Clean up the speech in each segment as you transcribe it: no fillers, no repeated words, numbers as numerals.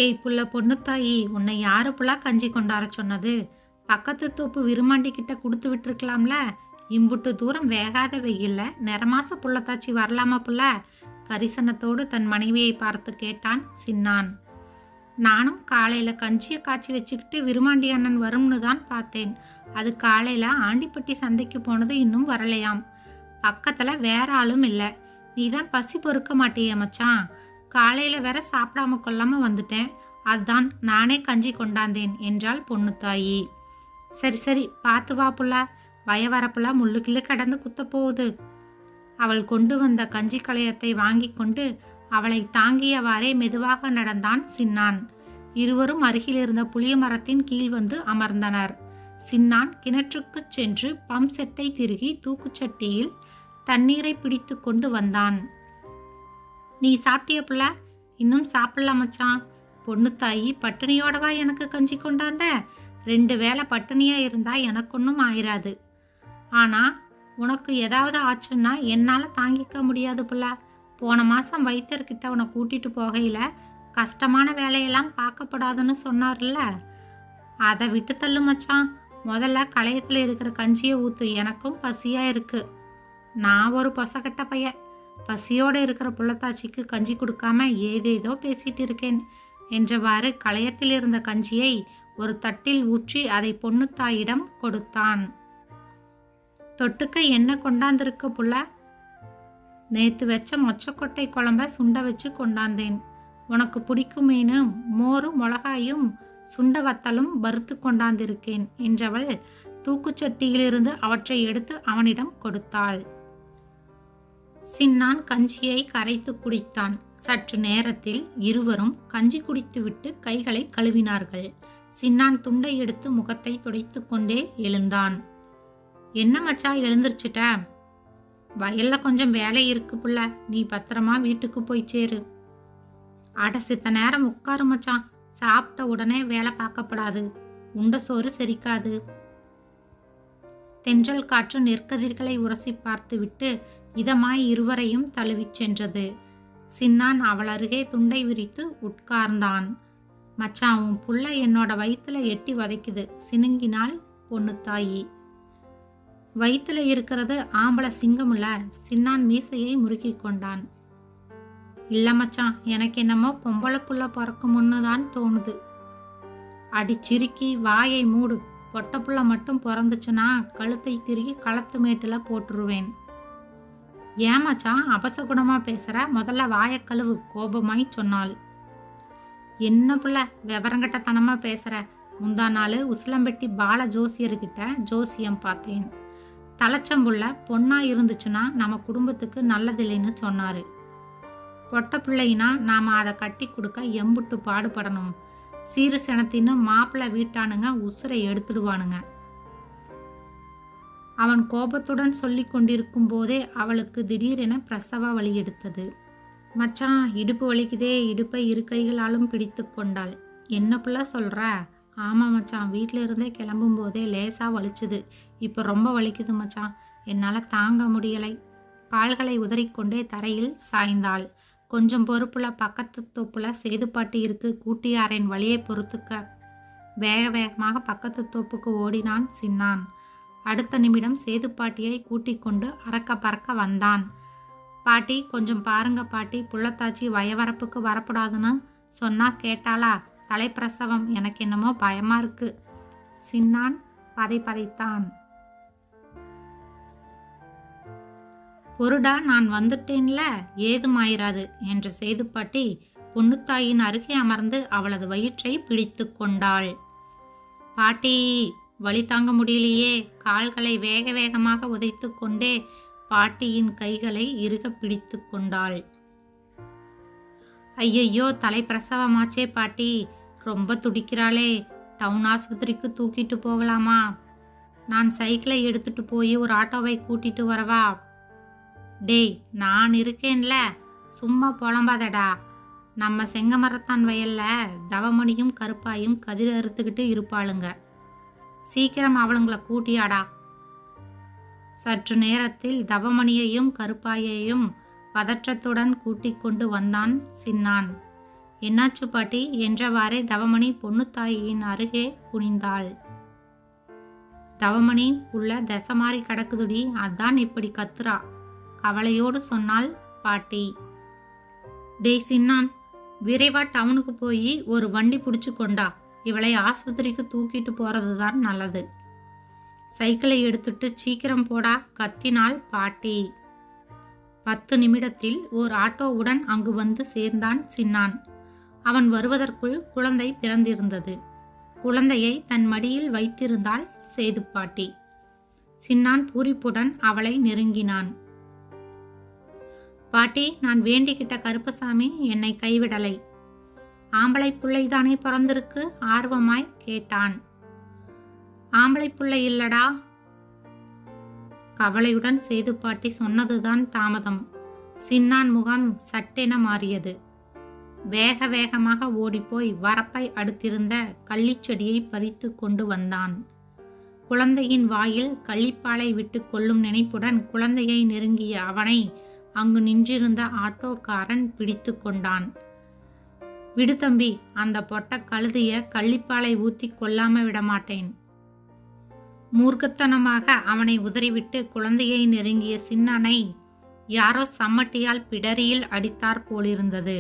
ஏய் புள்ள பொண்ணுத்தாயி, உன்னை யாரு புள்ளா கஞ்சி கொண்டார சொன்னது? பக்கத்து தோப்பு விருமாண்டி கிட்ட கொடுத்து விட்டுருக்கலாம்ல. இம்புட்டு தூரம் வேகாத வெயில்ல நிறமாச புள்ளத்தாச்சி வரலாமா புள்ள? கரிசனத்தோடு தன் மனைவியை பார்த்து கேட்டான் சின்னான். நானும் காலையில கஞ்சியை காய்ச்சி வச்சுக்கிட்டு விருமாண்டி அண்ணன் வரும்னு தான் பார்த்தேன். அது காலையில ஆண்டிப்பட்டி சந்தைக்கு போனது இன்னும் வரலையாம். பக்கத்துல வேற ஆளும் இல்லை. நீ தான் பசி பொறுக்க மாட்டியே மச்சான். காலையில வேற சாப்பிடாம கொள்ளாம வந்துட்டேன். அதான் நானே கஞ்சி கொண்டாந்தேன் என்றாள் பொண்ணுத்தாயி. சரி சரி, பார்த்து வா புள்ள, வயவரப்புல முள்ளுக்கிள்ளு கடந்து குத்த போகுது. அவள் கொண்டு வந்த கஞ்சி களையத்தை வாங்கி கொண்டு அவளை தாங்கியவாறே மெதுவாக நடந்தான் சின்னான். இருவரும் அருகில் இருந்த புளிய மரத்தின் கீழ் வந்து அமர்ந்தனர். சின்னான் கிணற்றுக்கு சென்று பம்ப் செட்டை திருகி தூக்குச்சட்டியில் தண்ணீரை பிடித்து கொண்டு வந்தான். நீ சாப்பிட்டிய புள்ள? இன்னும் சாப்பிடலாம் மச்சான். பொண்ணுத்தாயி, பட்டினியோடவா எனக்கு கஞ்சி கொண்டாந்த? 2 வேளை பட்டினியா இருந்தா எனக்கு ஒன்றும் ஆயிராது. ஆனா உனக்கு ஏதாவது ஆச்சுன்னா என்னால தாங்கிக்க முடியாது புள்ள. போன மாசம் வைத்தியர்கிட்ட உன்னை கூட்டிட்டு போகையில கஷ்டமான வேலையெல்லாம் பார்க்கப்படாதுன்னு சொன்னார்ல, அதை விட்டு தள்ளு மச்சான். முதல்ல களையத்துல இருக்கிற கஞ்சியை ஊத்து, எனக்கும் பசியா இருக்கு. நான் ஒரு பொசக்கட்ட பைய. பசியோடு இருக்கிற புள்ளத்தாச்சிக்கு கஞ்சி கொடுக்காம ஏதேதோ பேசிட்டு இருக்கேன் என்றவாறு களையத்தில் இருந்த கஞ்சியை ஒரு தட்டில் ஊற்றி அதை பொண்ணுத்தாயிடம் கொடுத்தான். தொட்டுக்க என்ன கொண்டாந்திருக்க புள்ள? நேத்து வச்ச மொச்சக்கொட்டை குழம்ப சுண்ட வச்சு கொண்டாந்தேன். உனக்கு பிடிக்குமேனு மோரும் மிளகாயும் சுண்ட வத்தலும் வறுத்து கொண்டாந்திருக்கேன் என்றவள் தூக்குச்சட்டியிலிருந்து அவற்றை எடுத்து அவனிடம் கொடுத்தாள். சின்னான் கஞ்சியை கரைத்து குடித்தான். சற்று நேரத்தில் இருவரும் கஞ்சி குடித்துவிட்டு கைகளை கழுவினார்கள். சின்னான் துண்டை எடுத்து முகத்தை துடைத்து கொண்டே எழுந்தான். என்ன மச்சா எழுந்திருச்சுட்ட? வயல்ல கொஞ்சம் வேலை இருக்கு புள்ள, நீ பத்திரமா வீட்டுக்கு போய் சேரு. அட சித்த நேரம் உட்காரு மச்சான், சாப்பிட்ட உடனே வேலை பார்க்கப்படாது, உண்ட சோறு செரிக்காது. தென்றல் காற்று நெற்கதிர்களை உரசி பார்த்துவிட்டு இதமாய் இருவரையும் தழுவிச் சென்றது. சின்னான் அவள் அருகே துண்டை விரித்து உட்கார்ந்தான். மச்சான், உன் புள்ள என்னோட வயிற்றுல எட்டி வதைக்குது, சினுங்கினாள் பொண்ணுத்தாயி. வயிற்றுல இருக்கிறது ஆம்பளை சிங்கமுல்ல. சின்னான் மீசையை முறுக்கி கொண்டான். இல்ல மச்சான், எனக்கு என்னமோ பொம்பளை புள்ள பிறக்கும்னு தான் தோணுது. அடிச்சிருக்கி வாயை மூடு. பொட்ட புள்ள மட்டும் பிறந்துச்சுன்னா கழுத்தை திருகி களத்து மேட்டுல போட்டுருவேன். ஏமாச்சான் அபசகுணமா பேசுற? முதல்ல வாய கழுவு, கோபமாய் சொன்னாள். என்ன புள்ள விவரங்கட்டத்தனமா பேசுற? முந்தா நாள் உசிலம்பெட்டி பால ஜோசியர்கிட்ட ஜோசியம் பார்த்தேன். தலைச்சம்புள்ள பொண்ணா இருந்துச்சுன்னா நம்ம குடும்பத்துக்கு நல்லதில்லைன்னு சொன்னாரு. பொட்ட பிள்ளைனா நாம அதை கட்டி கொடுக்க எம்புட்டு பாடுபடணும். சீரு செனத்தின்னு மாப்பிள்ளை வீட்டானுங்க உசுரை எடுத்துடுவானுங்க. அவன் கோபத்துடன் சொல்லி கொண்டிருக்கும் போதே அவளுக்கு திடீரென பிரசவ வலி எடுத்தது. மச்சான், இடுப்பு வலிக்குதே. இடுப்பை இரு கைகளாலும் பிடித்து கொண்டாள். என்ன புள்ள சொல்ற? ஆமா மச்சான், வீட்டில இருந்தே கிளம்பும் போதே லேசா வலிச்சுது. இப்போ ரொம்ப வலிக்குது மச்சான், என்னால் தாங்க முடியலை. கால்களை உதறிக்கொண்டே தரையில் சாய்ந்தாள். கொஞ்சம் பொறுப்புல பக்கத்து தோப்புல சேதுப்பாட்டி இருக்கு, கூட்டியாரின் வழியை பொறுத்துக்க. வேக வேகமாக பக்கத்து தோப்புக்கு ஓடினான் சின்னான். அடுத்த நிமிடம் சேதுப்பாட்டியை கூட்டிக் கொண்டு அறக்க பறக்க வந்தான். பாட்டி, கொஞ்சம் பாருங்க பாட்டி, புள்ளத்தாச்சி வயவரப்புக்கு வரக்கூடாதுன்னு சொன்னா கேட்டாளா? தலைப்பிரசவம், எனக்கு என்னமோ பயமா இருக்கு. சின்னான் பதைத்தான். பொருடா, நான் வந்துட்டேன்ல, ஏதுமாயிராது என்ற சேதுப்பாட்டி பொண்ணுத்தாயின் அருகே அமர்ந்து அவளது வயிற்றை பிடித்து கொண்டாள். பாட்டி, வலி தாங்க முடியலையே. கால்களை வேக வேகமாக உதைத்து கொண்டே பாட்டியின் கைகளை இறுக பிடித்து கொண்டாள். ஐயையோ, தலைப்பிரசவமாச்சே பாட்டி, ரொம்ப துடிக்கிறாளே. டவுன் ஆஸ்பத்திரிக்கு தூக்கிட்டு போகலாமா? நான் சைக்கிளை எடுத்துட்டு போய் ஒரு ஆட்டோவை கூட்டிட்டு வரவா? டேய், நான் இருக்கேன்ல, சும்மா புலம்பாதடா. நம்ம செங்கமரத்தான் வயல்ல தவமணியும் கருப்பாயும் கதிர் அறுத்துக்கிட்டு இருப்பாளுங்க. சீக்கிரம் அவளுங்களை கூட்டியாடா. சற்று நேரத்தில் தவமணியையும் கருப்பாயையும் பதற்றத்துடன் கூட்டிக் கொண்டு வந்தான் சின்னான். என்னாச்சு பாட்டி என்றவாறே தவமணி பொண்ணுத்தாயின் அருகே குனிந்தாள். தவமணி உள்ள தசமாரி கிடக்குதுடி, அதான் இப்படி கத்துறா, கவலையோடு சொன்னாள் பாட்டி. டேய் சின்னான், விரைவா டவுனுக்கு போய் ஒரு வண்டி பிடிச்சு கொண்டா, இவளை ஆஸ்பத்திரிக்கு தூக்கிட்டு போறதுதான் நல்லது. சைக்கிளை எடுத்துட்டு சீக்கிரம் போடா கத்தினாள் பாட்டி. 10 நிமிடத்தில் ஓர் ஆட்டோவுடன் அங்கு வந்து சேர்ந்தான் சின்னான். அவன் வருவதற்குள் குழந்தை பிறந்திருந்தது. குழந்தையை தன் மடியில் வைத்திருந்தாள் சேதுப்பாட்டி. சின்னான் பூரிப்புடன் அவளை நெருங்கினான். பாட்டி, நான் வேண்டிக்கிட்ட கருப்பசாமி என்னை கைவிடலை. ஆம்பளை பிள்ளைதானே பிறந்திருக்கு? ஆர்வமாய் கேட்டான். ஆம்பளை பிள்ளை இல்லடா. கவலையுடன் சேதுப்பாட்டி சொன்னதுதான் தாமதம். சின்னான் முகம் சட்டென மாறியது. வேக வேகமாக ஓடிப்போய் வரப்பை அடுத்திருந்த கள்ளிச்செடியை பறித்து கொண்டு வந்தான். குழந்தையின் வாயில் கள்ளிப்பாலை விட்டு கொள்ளும் நினைப்புடன் குழந்தையை நெருங்கிய அவனை அங்கு நின்றிருந்த ஆட்டோக்காரன் பிடித்து கொண்டான். விடு தம்பி, அந்த பொட்ட கழுதிய கள்ளிப்பாலை ஊத்தி கொல்லாம விடமாட்டேன். மூர்க்கத்தனமாக அவனை உதறிவிட்டு குழந்தையை நெருங்கிய சின்னனை யாரோ சம்மட்டியால் பிடரியில் அடித்தார் போலிருந்தது.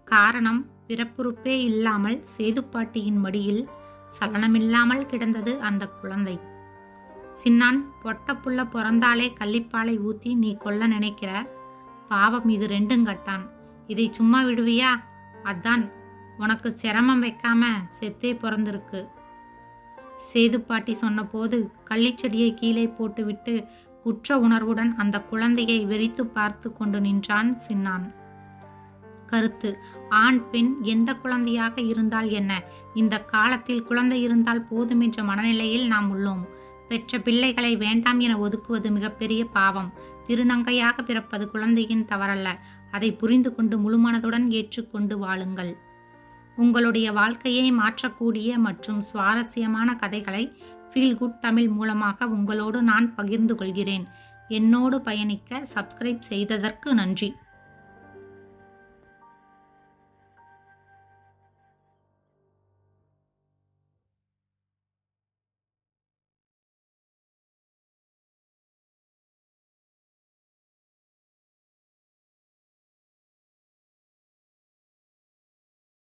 காரணம், பிறப்புறுப்பே இல்லாமல் சேதுப்பாட்டியின் மடியில் சலனமில்லாமல் கிடந்தது அந்த குழந்தை. சின்னான், பொட்ட புள்ள பிறந்தாலே கள்ளிப்பாலை ஊத்தி நீ கொல்ல நினைக்கிற, பாவம் இது 2ம் கட்டான், இதை சும்மா விடுவியா? அதான் உனக்கு சிரமம் வைக்காம செத்தே பிறந்திருக்கு. சேதுப்பாட்டி சொன்னபோது கள்ளிச்செடியை கீழே போட்டுவிட்டு குற்ற உணர்வுடன் அந்த குழந்தையை வெறித்து பார்த்து கொண்டு நின்றான் சின்னான். கருத்து: ஆண் பெண் எந்த குழந்தையாக இருந்தால் என்ன, இந்த காலத்தில் குழந்தை இருந்தால் போதும் என்ற மனநிலையில் நாம் உள்ளோம். பெற்ற பிள்ளைகளை வேண்டாம் என ஒதுக்குவது மிகப்பெரிய பாவம். திருநங்கையாக பிறப்பது குழந்தையின் தவறல்ல. அதை புரிந்து கொண்டு முழுமனதுடன் ஏற்றுக்கொண்டு வாழுங்கள். உங்களுடைய வாழ்க்கையை மாற்றக்கூடிய மற்றும் சுவாரஸ்யமான கதைகளை ஃபீல் குட் தமிழ் மூலமாக உங்களோடு நான் பகிர்ந்து கொள்கிறேன். என்னோடு பயணிக்க சப்ஸ்கிரைப் செய்ததற்கு நன்றி.